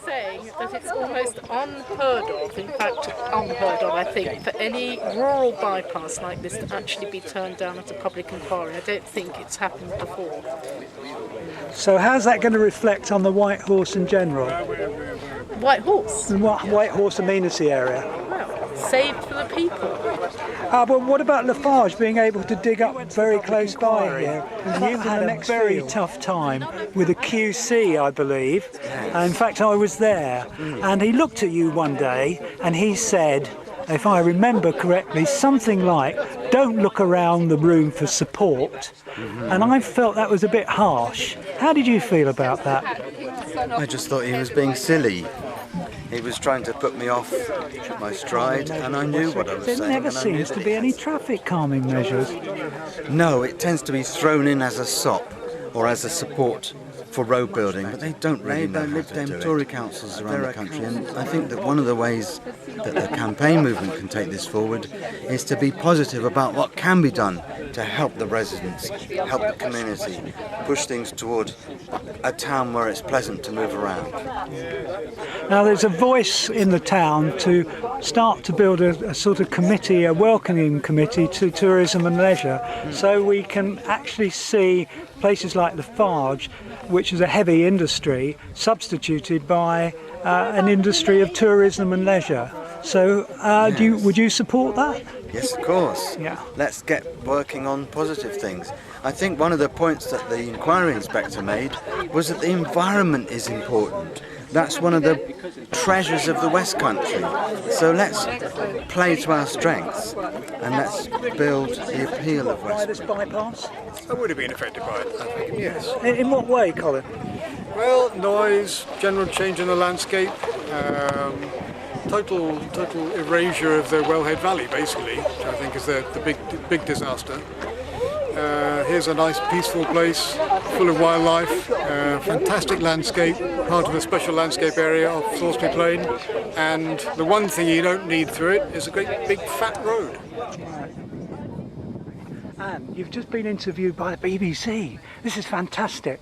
saying that it's almost unheard of, in fact unheard of I think, for any rural bypass like this to actually be turned down at a public inquiry. I don't think it's happened before. So how's that going to reflect on the White Horse in general? White Horse? The White Horse amenity area? Well, saved for the people. But what about Lafarge being able to dig up very close by here? You had a very tough time with a QC, I believe. In fact, I was there, and he looked at you one day and he said, if I remember correctly, something like, "Don't look around the room for support." And I felt that was a bit harsh. How did you feel about that? I just thought he was being silly. He was trying to put me off my stride, and I knew what I was saying. There never seems to be any traffic calming measures. No, it tends to be thrown in as a sop or as a support for road building, but they don't really know how to do it. Tory councils around the country, and I think that one of the ways that the campaign movement can take this forward is to be positive about what can be done to help the residents, help the community, push things toward a town where it's pleasant to move around. Now there's a voice in the town to start to build a sort of committee, a welcoming committee to tourism and leisure, so we can actually see places like Lafarge, which is a heavy industry, substituted by an industry of tourism and leisure. So would you support that? Yes, of course. Yeah. Let's get working on positive things. I think one of the points that the inquiry inspector made was that the environment is important. That's one of the treasures of the West Country. So let's play to our strengths and let's build the appeal of Westbury. This bypass? I would have been affected by it, I think, yes. In what way, Colin? Well, noise, general change in the landscape, total erasure of the Wellhead Valley, basically, which I think is the big disaster. Here's a nice peaceful place, full of wildlife, fantastic landscape, part of the special landscape area of Salisbury Plain, and the one thing you don't need through it is a great big fat road. Anne, you've just been interviewed by the BBC. This is fantastic.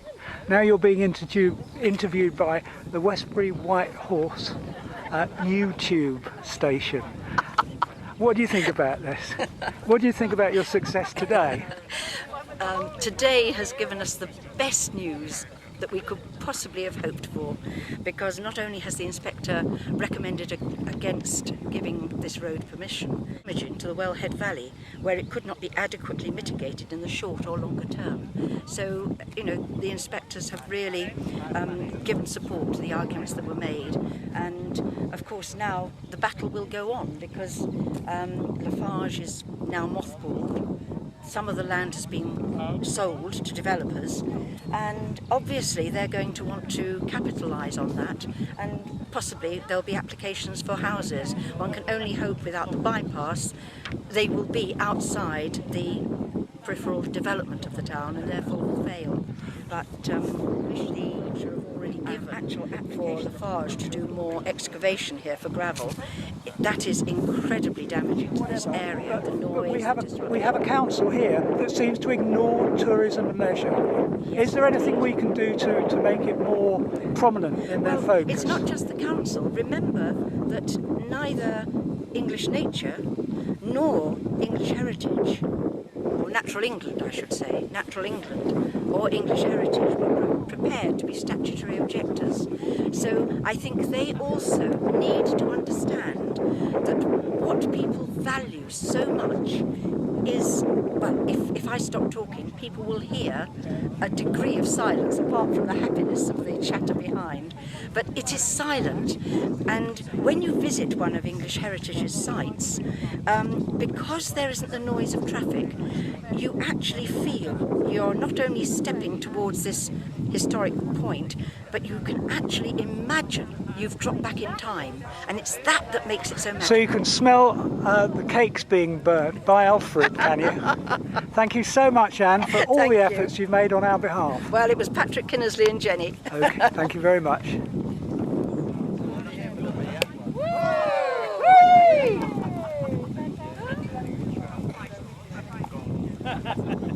Now you're being interviewed by the Westbury White Horse YouTube station. What do you think about this? What do you think about your success today? Today has given us the best news that we could possibly have hoped for, because not only has the inspector recommended against giving this road permission to the Wellhead Valley, where it could not be adequately mitigated in the short or longer term. So, you know, the inspectors have really given support to the arguments that were made, and of course now the battle will go on, because Lafarge is now mothballed. Some of the land has been sold to developers, and obviously they're going to want to capitalise on that, and possibly there'll be applications for houses. One can only hope without the bypass they will be outside the peripheral development of the town and therefore will fail. But the should have already given actual for Lafarge to do more excavation here for gravel. That is incredibly damaging to this area. The noise. We have a council here that seems to ignore tourism and leisure. Is there anything we can do to make it more prominent in their focus? It's not just the council. Remember that neither English nature nor English heritage, or Natural England I should say, Natural England or English heritage were prepared to be statutory objectors. So I think they also need to understand that what people value so much is, well, if I stop talking, people will hear a degree of silence apart from the happiness of the chatter behind. But it is silent, and when you visit one of English Heritage's sites, because there isn't the noise of traffic, you actually feel you're not only stepping towards this historic point, but you can actually imagine you've dropped back in time, and it's that makes it so magical. So you can smell the cakes being burnt by Alfred, can you? Thank you so much, Anne, for all the efforts you've made on our behalf. Well, it was Patrick Kinnersley and Jenny. Okay, thank you very much. Woo!